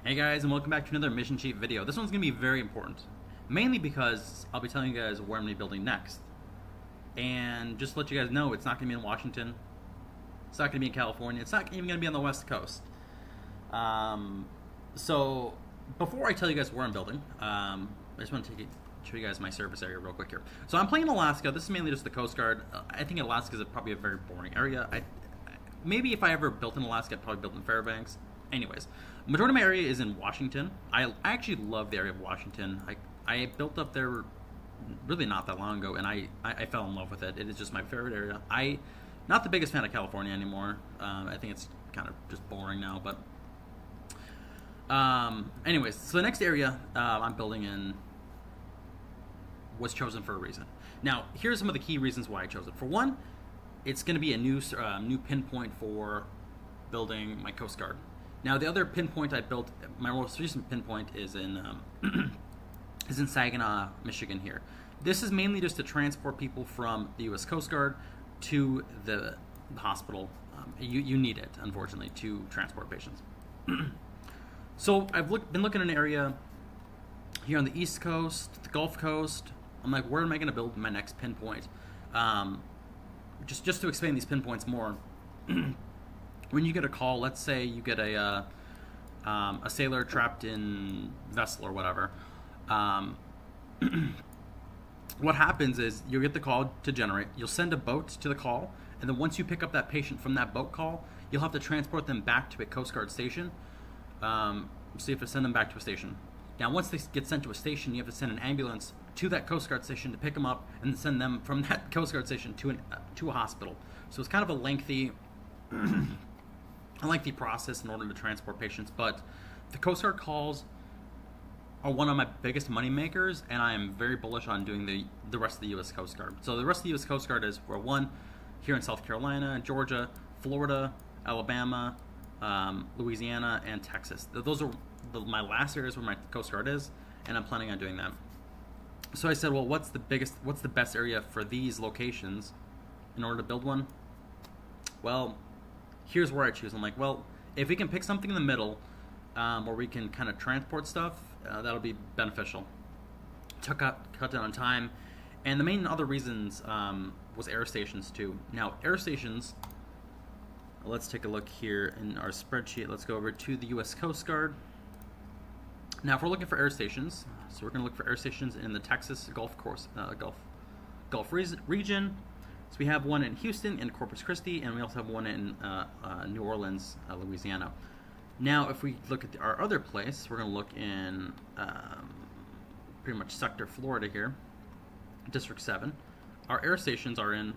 Hey guys, and welcome back to another Mission Sheet video. This one's going to be very important, mainly because I'll be telling you guys where I'm going to be building next. And just to let you guys know, it's not going to be in Washington, it's not going to be in California, it's not even going to be on the West Coast. So, before I tell you guys where I'm building, I just want to show you guys my service area real quick here. So I'm playing in Alaska. This is mainly just the Coast Guard. I think Alaska is probably a very boring area. Maybe if I ever built in Alaska, I'd probably built in Fairbanks. Anyways, majority of my area is in Washington. I actually love the area of Washington. I built up there really not that long ago, and I fell in love with it. It is just my favorite area. Not the biggest fan of California anymore. I think it's kind of just boring now, but anyways, so the next area I'm building in was chosen for a reason. Now, here's some of the key reasons why I chose it. For one, it's going to be a new pinpoint for building my Coast Guard. Now, the other pinpoint I built, my most recent pinpoint, is in Saginaw, Michigan. Here, this is mainly just to transport people from the U.S. Coast Guard to the hospital. You need it, unfortunately, to transport patients. So I've been looking at an area here on the East Coast, the Gulf Coast. I'm like, where am I going to build my next pinpoint? Just to explain these pinpoints more. When you get a call, let's say you get a sailor trapped in vessel or whatever. What happens is you'll get the call to generate. You'll send a boat to the call, and then once you pick up that patient from that boat call, you'll have to transport them back to a Coast Guard station. So you have to send them back to a station. Now, once they get sent to a station, you have to send an ambulance to that Coast Guard station to pick them up and send them from that Coast Guard station to a hospital. So it's kind of a lengthy process in order to transport patients. But the Coast Guard calls are one of my biggest money makers, and I am very bullish on doing the rest of the U.S. Coast Guard. So the rest of the U.S. Coast Guard is, for one, here in South Carolina, Georgia, Florida, Alabama, Louisiana, and Texas. Those are my last areas where my Coast Guard is, and I'm planning on doing that. So I said, well, what's the best area for these locations in order to build one? Well, here's where I choose. I'm like, well, if we can pick something in the middle where we can kind of transport stuff, that'll be beneficial. Cut down on time. And the main other reasons was air stations too. Now, air stations, let's take a look here in our spreadsheet. Let's go over to the U.S. Coast Guard. Now, if we're looking for air stations, so we're going to look for air stations in the Texas Gulf region. So we have one in Houston and Corpus Christi, and we also have one in New Orleans, Louisiana. Now, if we look at our other place, we're going to look in pretty much Sector Florida here, District 7. Our air stations are in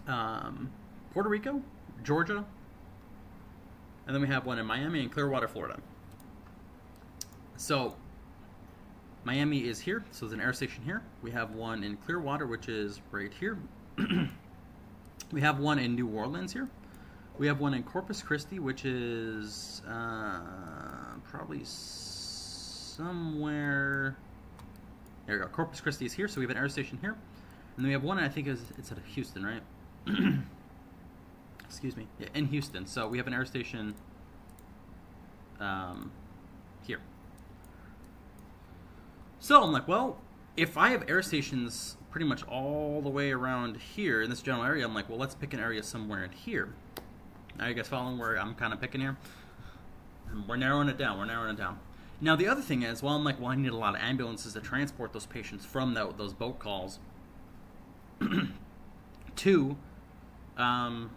Puerto Rico, Georgia, and then we have one in Miami and Clearwater, Florida. So Miami is here, so there's an air station here. We have one in Clearwater, which is right here. We have one in New Orleans here. We have one in Corpus Christi, which is probably somewhere. There we go. Corpus Christi is here, so we have an air station here. And then we have one, I think it's at Houston, right? Excuse me. Yeah, in Houston. So we have an air station here. So I'm like, well, if I have air stations pretty much all the way around here in this general area, I'm like, well, let's pick an area somewhere in here. Now you guys following where I'm kind of picking here? We're narrowing it down. Now the other thing is, well, I'm like, well, I need a lot of ambulances to transport those patients from those boat calls to the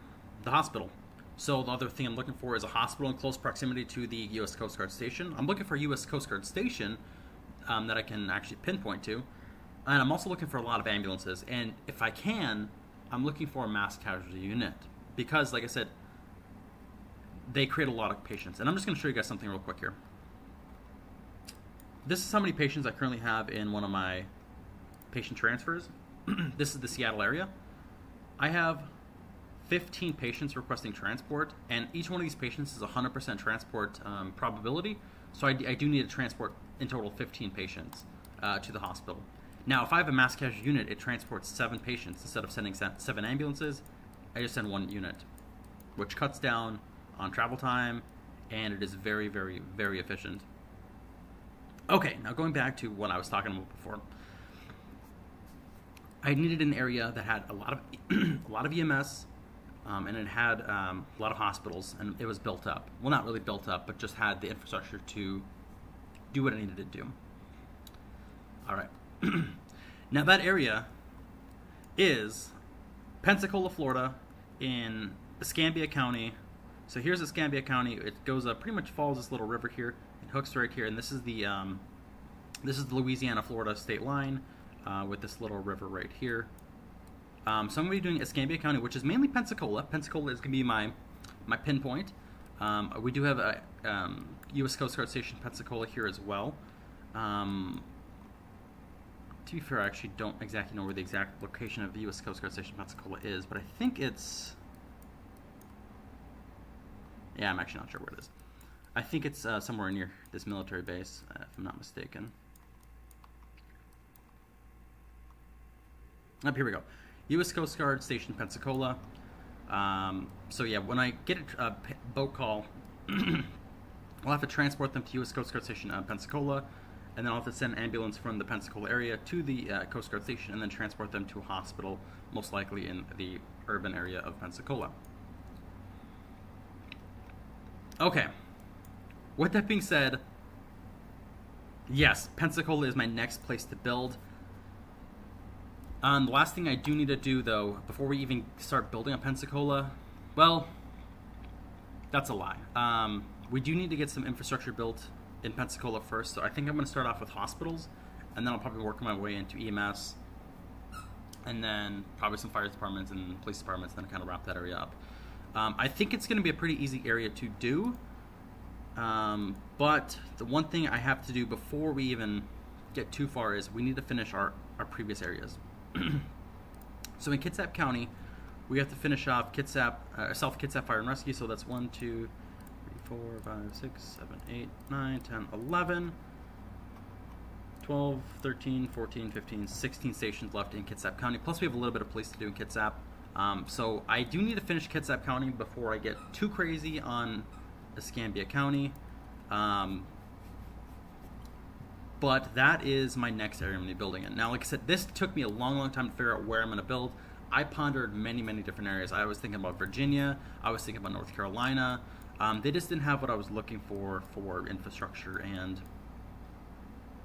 hospital. So the other thing I'm looking for is a hospital in close proximity to the U.S. Coast Guard station. I'm looking for a U.S. Coast Guard station that I can actually pinpoint to. And I'm also looking for a lot of ambulances. And if I can, I'm looking for a mass casualty unit. Because, like I said, they create a lot of patients. And I'm just going to show you guys something real quick here. This is how many patients I currently have in one of my patient transfers. This is the Seattle area. I have 15 patients requesting transport, and each one of these patients is 100% transport probability. So I do need to transport in total 15 patients to the hospital. Now, if I have a mass casualty unit, it transports 7 patients. Instead of sending 7 ambulances, I just send 1 unit, which cuts down on travel time and it is very, very, very efficient. Okay, now going back to what I was talking about before. I needed an area that had a lot of a lot of EMS, and it had a lot of hospitals, and it was built up. Well, not really built up, but just had the infrastructure to do what it needed to do. All right. Now that area is Pensacola, Florida, in Escambia County. So here's Escambia County. It goes up, pretty much follows this little river here. It hooks right here, and this is the Louisiana-Florida state line with this little river right here. So I'm going to be doing Escambia County, which is mainly Pensacola. Pensacola is going to be my pinpoint. We do have a U.S. Coast Guard Station Pensacola here as well. To be fair, I actually don't exactly know where the exact location of the U.S. Coast Guard Station Pensacola is, but I think it's... Yeah, I'm actually not sure where it is. I think it's somewhere near this military base, if I'm not mistaken. Up here we go. U.S. Coast Guard Station Pensacola. So yeah, when I get a boat call, I'll have to transport them to U.S. Coast Guard Station Pensacola, and then I'll have to send an ambulance from the Pensacola area to the Coast Guard Station, and then transport them to a hospital, most likely in the urban area of Pensacola. Okay. With that being said, yes, Pensacola is my next place to build. The last thing I do need to do, though, before we even start building on Pensacola, well, that's a lie. We do need to get some infrastructure built in Pensacola first, so I think I'm going to start off with hospitals, and then I'll probably work my way into EMS, and then probably some fire departments and police departments, and then kind of wrap that area up. I think it's going to be a pretty easy area to do, but the one thing I have to do before we even get too far is we need to finish our previous areas. So in Kitsap County, we have to finish off Kitsap, South Kitsap Fire and Rescue, so that's 1, 2, 3, 4, 5, 6, 7, 8, 9, 10, 11, 12, 13, 14, 15, 16 stations left in Kitsap County, plus we have a little bit of police to do in Kitsap. So I do need to finish Kitsap County before I get too crazy on Escambia County. But that is my next area I'm going to be building in. Now, like I said, this took me a long, long time to figure out where I'm going to build. I pondered many, many different areas. I was thinking about Virginia. I was thinking about North Carolina. They just didn't have what I was looking for infrastructure and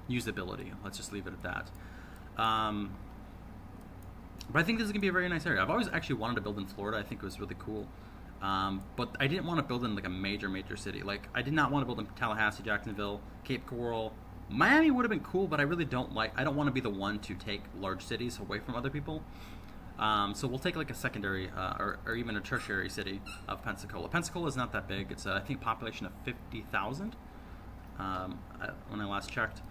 usability. Let's just leave it at that. But I think this is going to be a very nice area. I've always actually wanted to build in Florida. I think it was really cool. But I didn't want to build in like a major city. Like, I did not want to build in Tallahassee, Jacksonville, Cape Coral. Miami would have been cool, but I really don't I don't want to be the one to take large cities away from other people. So we'll take like a secondary or even a tertiary city of Pensacola. Pensacola is not that big. It's I think population of 50,000 when I last checked.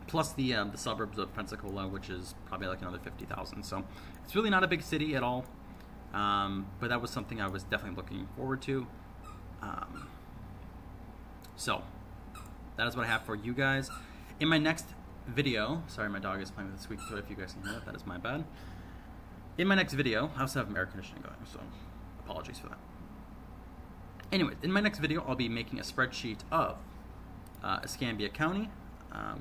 Plus the suburbs of Pensacola, which is probably like another 50,000. So it's really not a big city at all. But that was something I was definitely looking forward to. So that is what I have for you guys. In my next video, sorry, my dog is playing with the squeaky toy. If you guys can hear that is my bad. In my next video, I also have air conditioning going, so apologies for that. Anyway, in my next video, I'll be making a spreadsheet of Escambia County,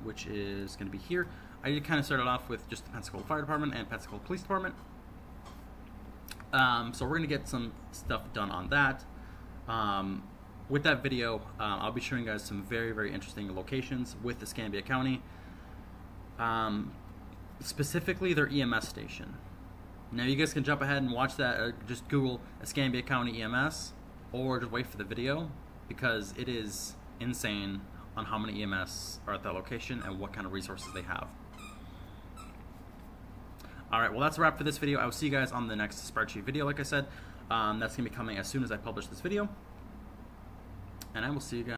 which is going to be here. I kind of started off with just the Pensacola Fire Department and Pensacola Police Department. So we're going to get some stuff done on that. With that video, I'll be showing you guys some very, very interesting locations with Escambia County. Specifically their EMS station. Now you guys can jump ahead and watch that, or just Google Escambia County EMS, or just wait for the video, because it is insane on how many EMS are at that location and what kind of resources they have. Alright, well that's a wrap for this video. I will see you guys on the next spreadsheet video, like I said. That's going to be coming as soon as I publish this video. And I will see you guys.